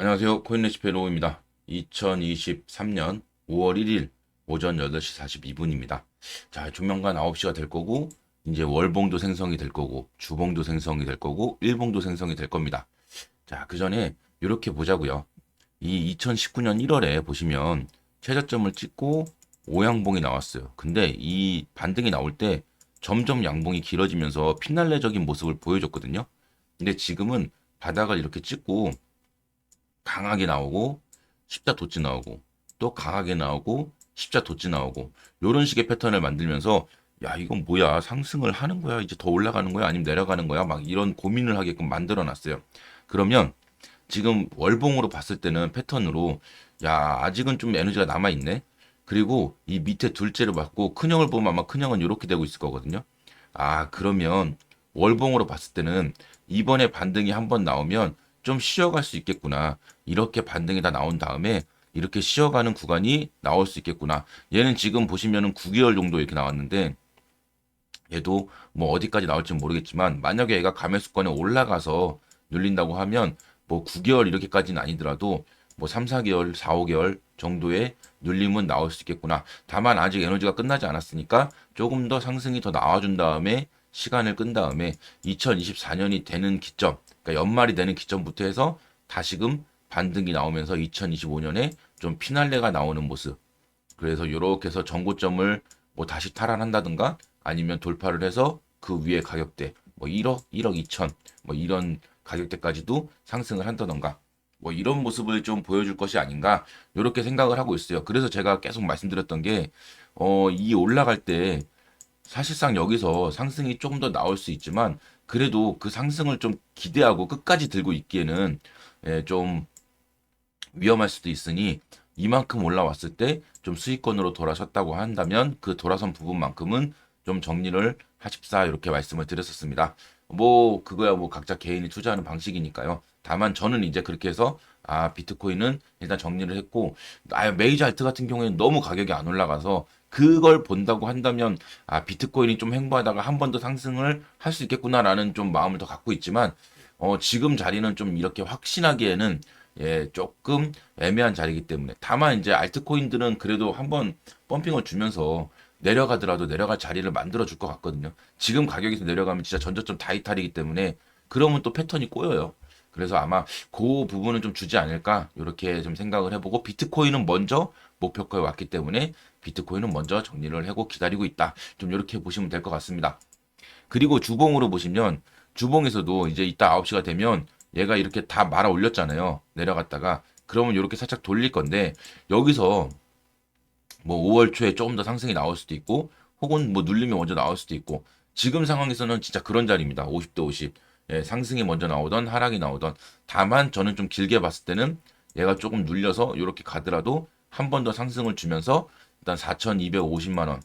안녕하세요. 코인레시피 로우입니다. 2023년 5월 1일 오전 8시 42분입니다. 자, 조만간 9시가 될 거고, 이제 월봉도 생성이 될 거고, 주봉도 생성이 될 거고, 일봉도 생성이 될 겁니다. 자, 그 전에 이렇게 보자고요. 이 2019년 1월에 보시면 최저점을 찍고 오양봉이 나왔어요. 근데 이 반등이 나올 때 점점 양봉이 길어지면서 피날레적인 모습을 보여줬거든요. 근데 지금은 바닥을 이렇게 찍고 강하게 나오고 십자 도치 나오고 또 강하게 나오고 십자 도치 나오고 요런 식의 패턴을 만들면서 야 이건 뭐야 상승을 하는 거야 이제 더 올라가는 거야 아니면 내려가는 거야 막 이런 고민을 하게끔 만들어 놨어요. 그러면 지금 월봉으로 봤을 때는 패턴으로 야 아직은 좀 에너지가 남아 있네. 그리고 이 밑에 둘째를 봤고 큰형을 보면 아마 큰형은 이렇게 되고 있을 거거든요. 아 그러면 월봉으로 봤을 때는 이번에 반등이 한번 나오면 좀 쉬어갈 수 있겠구나. 이렇게 반등이 다 나온 다음에 이렇게 쉬어가는 구간이 나올 수 있겠구나. 얘는 지금 보시면은 9개월 정도 이렇게 나왔는데 얘도 뭐 어디까지 나올지 모르겠지만 만약에 얘가 가매수권에 올라가서 눌린다고 하면 뭐 9개월 이렇게까지는 아니더라도 뭐 3, 4개월, 4, 5개월 정도의 눌림은 나올 수 있겠구나. 다만 아직 에너지가 끝나지 않았으니까 조금 더 상승이 더 나와준 다음에 시간을 끈 다음에 2024년이 되는 기점, 그러니까 연말이 되는 기점부터 해서 다시금 반등이 나오면서 2025년에 좀 피날레가 나오는 모습. 그래서 이렇게 해서 전고점을 뭐 다시 탈환한다든가 아니면 돌파를 해서 그 위에 가격대 뭐 1억, 1억 2천 뭐 이런 가격대까지도 상승을 한다던가 뭐 이런 모습을 좀 보여줄 것이 아닌가 이렇게 생각을 하고 있어요. 그래서 제가 계속 말씀드렸던 게 이 올라갈 때 사실상 여기서 상승이 조금 더 나올 수 있지만 그래도 그 상승을 좀 기대하고 끝까지 들고 있기에는 좀 위험할 수도 있으니 이만큼 올라왔을 때 좀 수익권으로 돌아섰다고 한다면 그 돌아선 부분만큼은 좀 정리를 하십사 이렇게 말씀을 드렸었습니다. 뭐 그거야 뭐 각자 개인이 투자하는 방식이니까요. 다만 저는 이제 그렇게 해서 비트코인은 일단 정리를 했고 메이저 알트 같은 경우에는 너무 가격이 안 올라가서 그걸 본다고 한다면 비트코인이 좀 횡보하다가 한 번 더 상승을 할 수 있겠구나라는 좀 마음을 더 갖고 있지만 지금 자리는 좀 이렇게 확신하기에는 조금 애매한 자리이기 때문에 다만 이제 알트코인들은 그래도 한번 펌핑을 주면서 내려가더라도 내려갈 자리를 만들어 줄 것 같거든요. 지금 가격에서 내려가면 진짜 전저점 다 이탈이기 때문에 그러면 또 패턴이 꼬여요. 그래서 아마 그 부분은 좀 주지 않을까 이렇게 좀 생각을 해보고 비트코인은 먼저 목표가에 왔기 때문에 비트코인은 먼저 정리를 하고 기다리고 있다. 좀 이렇게 보시면 될 것 같습니다. 그리고 주봉으로 보시면 주봉에서도 이제 이따 9시가 되면 얘가 이렇게 다 말아 올렸잖아요. 내려갔다가 그러면 이렇게 살짝 돌릴 건데 여기서 뭐 5월 초에 조금 더 상승이 나올 수도 있고 혹은 뭐 눌림이 먼저 나올 수도 있고 지금 상황에서는 진짜 그런 자리입니다. 50대 50. 상승이 먼저 나오던 하락이 나오던 다만 저는 좀 길게 봤을 때는 얘가 조금 눌려서 이렇게 가더라도 한 번 더 상승을 주면서 일단 4,250만 원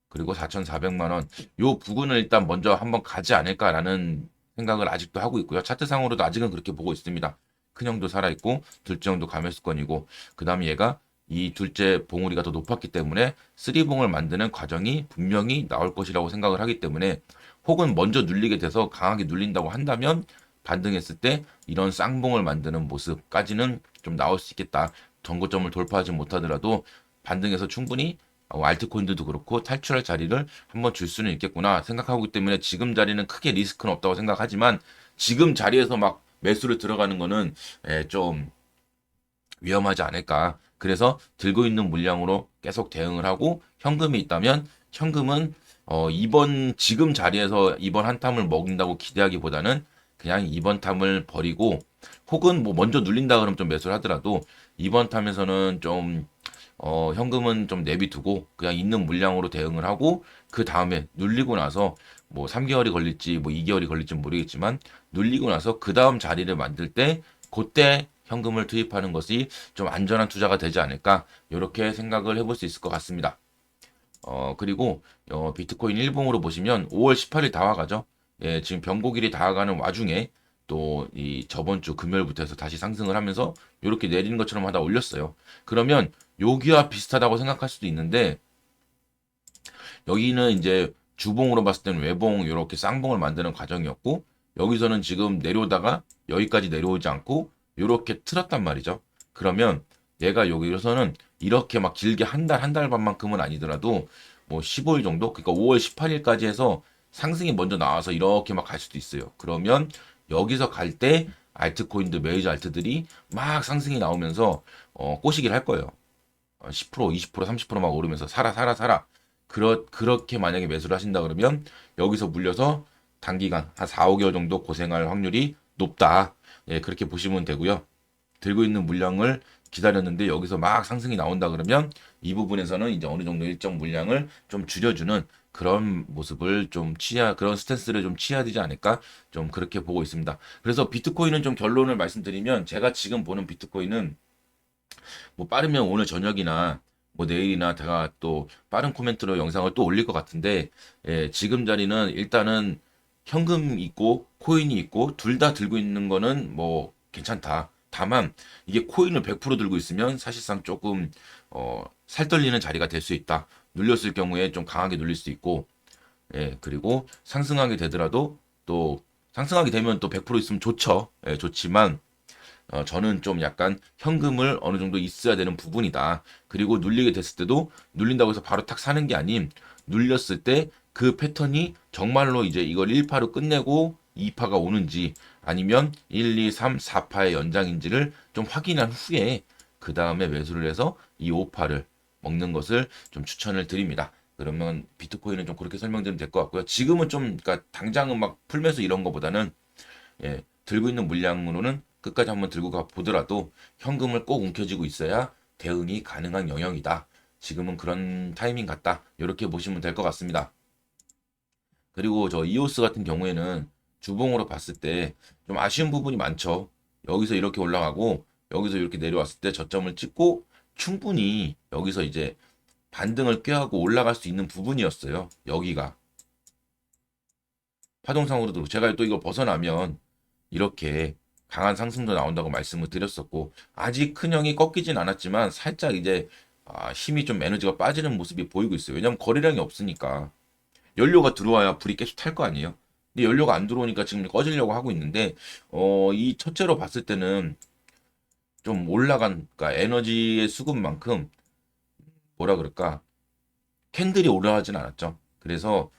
그리고 4,400만 원, 요 부근을 일단 먼저 한번 가지 않을까라는 생각을 아직도 하고 있고요. 차트상으로도 아직은 그렇게 보고 있습니다. 큰형도 살아있고, 둘째 형도 감매수권이고, 그 다음에 얘가 이 둘째 봉우리가 더 높았기 때문에 쓰리봉을 만드는 과정이 분명히 나올 것이라고 생각을 하기 때문에 혹은 먼저 눌리게 돼서 강하게 눌린다고 한다면 반등했을 때 이런 쌍봉을 만드는 모습까지는 좀 나올 수 있겠다. 전고점을 돌파하지 못하더라도 반등해서 충분히 알트코인들도 그렇고 탈출할 자리를 한번 줄 수는 있겠구나 생각하기 때문에 지금 자리는 크게 리스크는 없다고 생각하지만 지금 자리에서 막 매수를 들어가는 거는 좀 위험하지 않을까. 그래서 들고 있는 물량으로 계속 대응을 하고 현금이 있다면 현금은 이번 지금 자리에서 이번 한 탐을 먹는다고 기대하기보다는 그냥 이번 탐을 버리고 혹은 뭐 먼저 눌린다 그러면 좀 매수를 하더라도 이번 탐에서는 좀 현금은 좀 내비두고 그냥 있는 물량으로 대응을 하고 그 다음에 눌리고 나서 뭐 3개월이 걸릴지 뭐 2개월이 걸릴지 모르겠지만 눌리고 나서 그 다음 자리를 만들 때 그때 현금을 투입하는 것이 좀 안전한 투자가 되지 않을까 이렇게 생각을 해볼 수 있을 것 같습니다. 그리고 비트코인 일봉으로 보시면 5월 18일 다 와가죠. 예, 지금 변곡일이 다가가는 와중에 또 이 저번 주 금요일부터 해서 다시 상승을 하면서 이렇게 내리는 것처럼 하다 올렸어요. 그러면 여기와 비슷하다고 생각할 수도 있는데 여기는 이제 주봉으로 봤을 때는 외봉 이렇게 쌍봉을 만드는 과정이었고 여기서는 지금 내려오다가 여기까지 내려오지 않고 요렇게 틀었단 말이죠. 그러면 얘가 여기서는 이렇게 막 길게 한 달 반만큼은 아니더라도 뭐 15일 정도? 그러니까 5월 18일까지 해서 상승이 먼저 나와서 이렇게 막 갈 수도 있어요. 그러면 여기서 갈 때 알트코인들, 메이저 알트들이 막 상승이 나오면서 꼬시기를 할 거예요. 10%, 20%, 30%막 오르면서 사라, 사라, 사라. 그렇게 만약에 매수를 하신다 그러면 여기서 물려서 단기간 한 4, 5개월 정도 고생할 확률이 높다. 예, 그렇게 보시면 되고요. 들고 있는 물량을 기다렸는데 여기서 막 상승이 나온다 그러면 이 부분에서는 이제 어느 정도 일정 물량을 좀 줄여주는 그런 모습을 좀 그런 스탠스를 좀 취해야 되지 않을까? 좀 그렇게 보고 있습니다. 그래서 비트코인은 좀 결론을 말씀드리면 제가 지금 보는 비트코인은 뭐 빠르면 오늘 저녁이나 뭐 내일이나 제가 또 빠른 코멘트로 영상을 또 올릴 것 같은데 예, 지금 자리는 일단은 현금 있고 코인이 있고 둘 다 들고 있는 거는 뭐 괜찮다. 다만 이게 코인을 100% 들고 있으면 사실상 조금 살떨리는 자리가 될 수 있다. 눌렸을 경우에 좀 강하게 눌릴 수 있고 예, 그리고 상승하게 되더라도 또 상승하게 되면 또 100% 있으면 좋죠. 예, 좋지만 저는 좀 약간 현금을 어느 정도 있어야 되는 부분이다. 그리고 눌리게 됐을 때도 눌린다고 해서 바로 탁 사는 게 아닌 눌렸을 때 그 패턴이 정말로 이제 이걸 1파로 끝내고 2파가 오는지 아니면 1, 2, 3, 4파의 연장인지를 좀 확인한 후에 그 다음에 매수를 해서 이 5파를 먹는 것을 좀 추천을 드립니다. 그러면 비트코인은 좀 그렇게 설명드리면 될 것 같고요. 지금은 좀 그러니까 당장은 막 풀매수 이런 거보다는 예, 들고 있는 물량으로는 끝까지 한번 들고 가 보더라도 현금을 꼭 움켜쥐고 있어야 대응이 가능한 영역이다. 지금은 그런 타이밍 같다. 이렇게 보시면 될 것 같습니다. 그리고 저 이오스 같은 경우에는 주봉으로 봤을 때 좀 아쉬운 부분이 많죠. 여기서 이렇게 올라가고 여기서 이렇게 내려왔을 때 저점을 찍고 충분히 여기서 이제 반등을 꾀하고 올라갈 수 있는 부분이었어요. 여기가 파동상으로도 제가 또 이걸 벗어나면 이렇게 강한 상승도 나온다고 말씀을 드렸었고 아직 큰형이 꺾이진 않았지만 살짝 이제 힘이 좀 에너지가 빠지는 모습이 보이고 있어요. 왜냐면 거래량이 없으니까 연료가 들어와야 불이 계속 탈 거 아니에요. 근데 연료가 안 들어오니까 지금 꺼지려고 하고 있는데 이 첫째로 봤을 때는 좀 올라간 그러니까 에너지의 수급만큼 뭐라 그럴까 캔들이 올라가진 않았죠. 그래서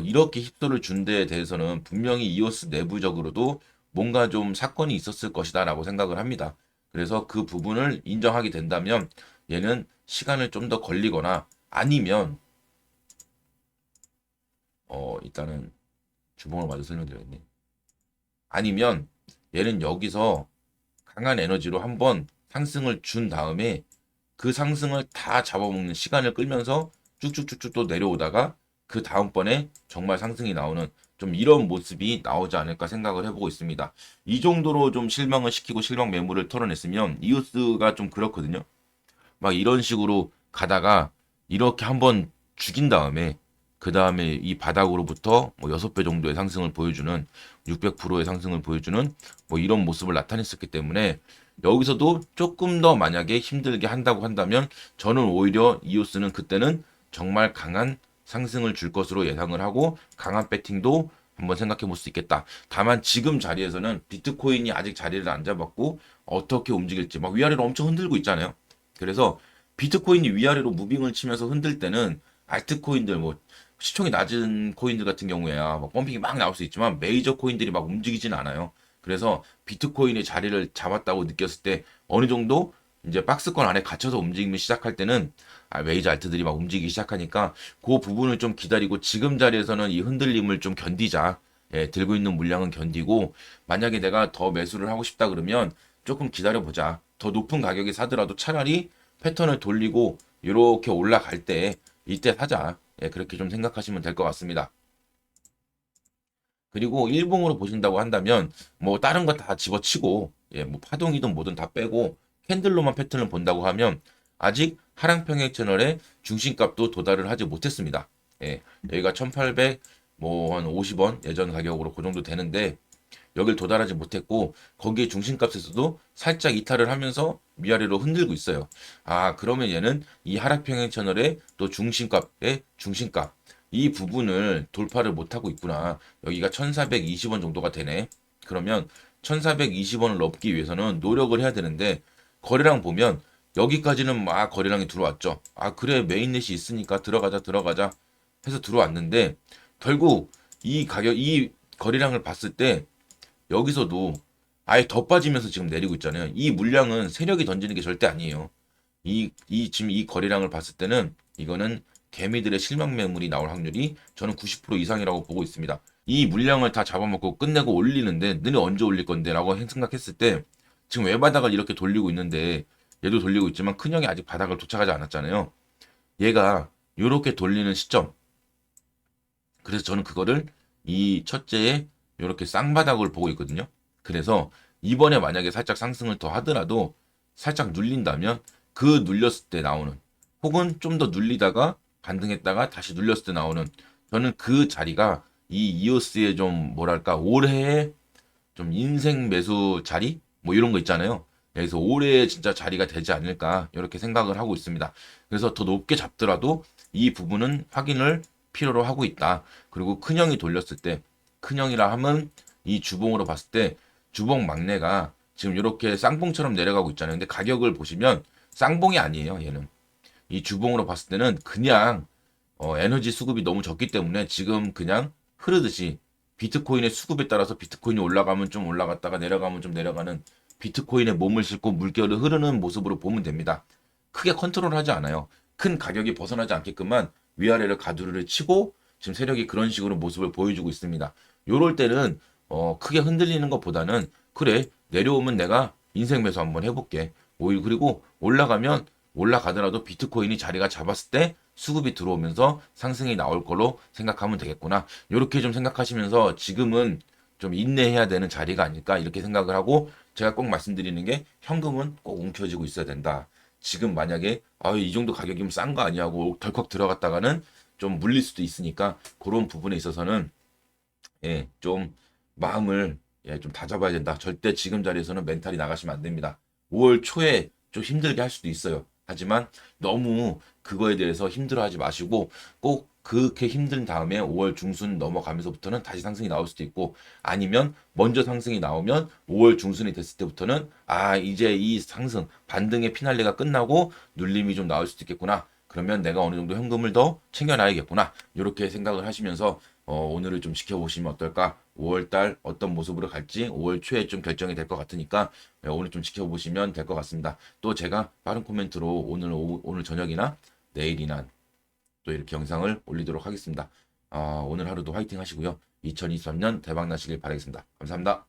이렇게 힙소를 준 데에 대해서는 분명히 이오스 내부적으로도 뭔가 좀 사건이 있었을 것이다라고 생각을 합니다. 그래서 그 부분을 인정하게 된다면 얘는 시간을 좀 더 걸리거나 아니면 일단은 주봉을 마저 설명드렸네. 아니면 얘는 여기서 강한 에너지로 한번 상승을 준 다음에 그 상승을 다 잡아먹는 시간을 끌면서 쭉쭉쭉쭉 또 내려오다가 그 다음번에 정말 상승이 나오는 좀 이런 모습이 나오지 않을까 생각을 해보고 있습니다. 이 정도로 좀 실망을 시키고 실망 매물을 털어냈으면 이오스가 좀 그렇거든요. 막 이런 식으로 가다가 이렇게 한번 죽인 다음에 그 다음에 이 바닥으로부터 뭐 6배 정도의 상승을 보여주는 600%의 상승을 보여주는 뭐 이런 모습을 나타냈었기 때문에 여기서도 조금 더 만약에 힘들게 한다고 한다면 저는 오히려 이오스는 그때는 정말 강한 상승을 줄 것으로 예상을 하고 강한 배팅도 한번 생각해 볼 수 있겠다. 다만 지금 자리에서는 비트코인이 아직 자리를 안 잡았고 어떻게 움직일지 막 위아래로 엄청 흔들고 있잖아요. 그래서 비트코인이 위아래로 무빙을 치면서 흔들 때는 알트코인들 뭐 시총이 낮은 코인들 같은 경우에야 막 펌핑이 막 나올 수 있지만 메이저 코인들이 막 움직이진 않아요. 그래서 비트코인의 자리를 잡았다고 느꼈을 때 어느 정도 이제 박스권 안에 갇혀서 움직이기 시작할 때는 메이저 알트들이 막 움직이기 시작하니까 그 부분을 좀 기다리고 지금 자리에서는 이 흔들림을 좀 견디자. 예, 들고 있는 물량은 견디고 만약에 내가 더 매수를 하고 싶다 그러면 조금 기다려보자. 더 높은 가격에 사더라도 차라리 패턴을 돌리고 이렇게 올라갈 때 이때 사자. 예, 그렇게 좀 생각하시면 될 것 같습니다. 그리고 일봉으로 보신다고 한다면 뭐 다른 거 다 집어치고 예, 뭐 파동이든 뭐든 다 빼고 캔들로만 패턴을 본다고 하면 아직 하락평행 채널의 중심값도 도달을 하지 못했습니다. 예, 여기가 1800 뭐 한 50원 예전 가격으로 그 정도 되는데 여길 도달하지 못했고 거기에 중심값에서도 살짝 이탈을 하면서 위아래로 흔들고 있어요. 그러면 얘는 이 하락평행 채널의 또 중심값의 중심값 이 부분을 돌파를 못하고 있구나. 여기가 1420원 정도가 되네. 그러면 1420원을 넘기 위해서는 노력을 해야 되는데 거래량 보면 여기까지는 막 거래량이 들어왔죠. 아, 그래, 메인넷이 있으니까 들어가자 해서 들어왔는데 결국 이 가격, 이 거래량을 봤을 때 여기서도 아예 더 빠지면서 지금 내리고 있잖아요. 이 물량은 세력이 던지는 게 절대 아니에요. 지금 이 거래량을 봤을 때는 이거는 개미들의 실명 매물이 나올 확률이 저는 90% 이상이라고 보고 있습니다. 이 물량을 다 잡아먹고 끝내고 올리는데 너네 언제 올릴 건데 라고 생각했을 때 지금 외바닥을 이렇게 돌리고 있는데 얘도 돌리고 있지만 큰형이 아직 바닥을 도착하지 않았잖아요. 얘가 이렇게 돌리는 시점, 그래서 저는 그거를 이 첫째에 이렇게 쌍바닥을 보고 있거든요. 그래서 이번에 만약에 살짝 상승을 더 하더라도 살짝 눌린다면 그 눌렸을 때 나오는, 혹은 좀 더 눌리다가 반등했다가 다시 눌렸을 때 나오는, 저는 그 자리가 이 이오스의 좀 뭐랄까 올해의 좀 인생 매수 자리 뭐 이런 거 있잖아요. 그래서 올해 진짜 자리가 되지 않을까 이렇게 생각을 하고 있습니다. 그래서 더 높게 잡더라도 이 부분은 확인을 필요로 하고 있다. 그리고 큰형이 돌렸을 때, 큰형이라 하면 이 주봉으로 봤을 때 주봉 막내가 지금 이렇게 쌍봉처럼 내려가고 있잖아요. 근데 가격을 보시면 쌍봉이 아니에요. 얘는 이 주봉으로 봤을 때는 그냥 에너지 수급이 너무 적기 때문에 지금 그냥 흐르듯이 비트코인의 수급에 따라서 비트코인이 올라가면 좀 올라갔다가 내려가면 좀 내려가는, 비트코인에 몸을 싣고 물결을 흐르는 모습으로 보면 됩니다. 크게 컨트롤하지 않아요. 큰 가격이 벗어나지 않게끔만 위아래를 가두리를 치고 지금 세력이 그런 식으로 모습을 보여주고 있습니다. 요럴 때는 크게 흔들리는 것보다는 그래, 내려오면 내가 인생 매수 한번 해볼게. 오히려 그리고 올라가면 올라가더라도 비트코인이 자리가 잡았을 때 수급이 들어오면서 상승이 나올 걸로 생각하면 되겠구나. 이렇게 좀 생각하시면서 지금은 좀 인내해야 되는 자리가 아닐까 이렇게 생각을 하고, 제가 꼭 말씀드리는 게 현금은 꼭 움켜쥐고 있어야 된다. 지금 만약에 이 정도 가격이면 싼 거 아니냐고 덜컥 들어갔다가는 좀 물릴 수도 있으니까 그런 부분에 있어서는 좀 마음을 좀 다잡아야 된다. 절대 지금 자리에서는 멘탈이 나가시면 안 됩니다. 5월 초에 좀 힘들게 할 수도 있어요. 하지만 너무 그거에 대해서 힘들어하지 마시고 꼭 그렇게 힘든 다음에 5월 중순 넘어가면서부터는 다시 상승이 나올 수도 있고, 아니면 먼저 상승이 나오면 5월 중순이 됐을 때부터는 이제 이 상승 반등의 피날레가 끝나고 눌림이 좀 나올 수도 있겠구나. 그러면 내가 어느 정도 현금을 더 챙겨놔야겠구나. 이렇게 생각을 하시면서 오늘을 좀 지켜보시면 어떨까? 5월달 어떤 모습으로 갈지 5월 초에 좀 결정이 될 것 같으니까 오늘 좀 지켜보시면 될 것 같습니다. 또 제가 빠른 코멘트로 오늘 저녁이나 내일이나 또 이렇게 영상을 올리도록 하겠습니다. 오늘 하루도 화이팅 하시고요. 2023년 대박 나시길 바라겠습니다. 감사합니다.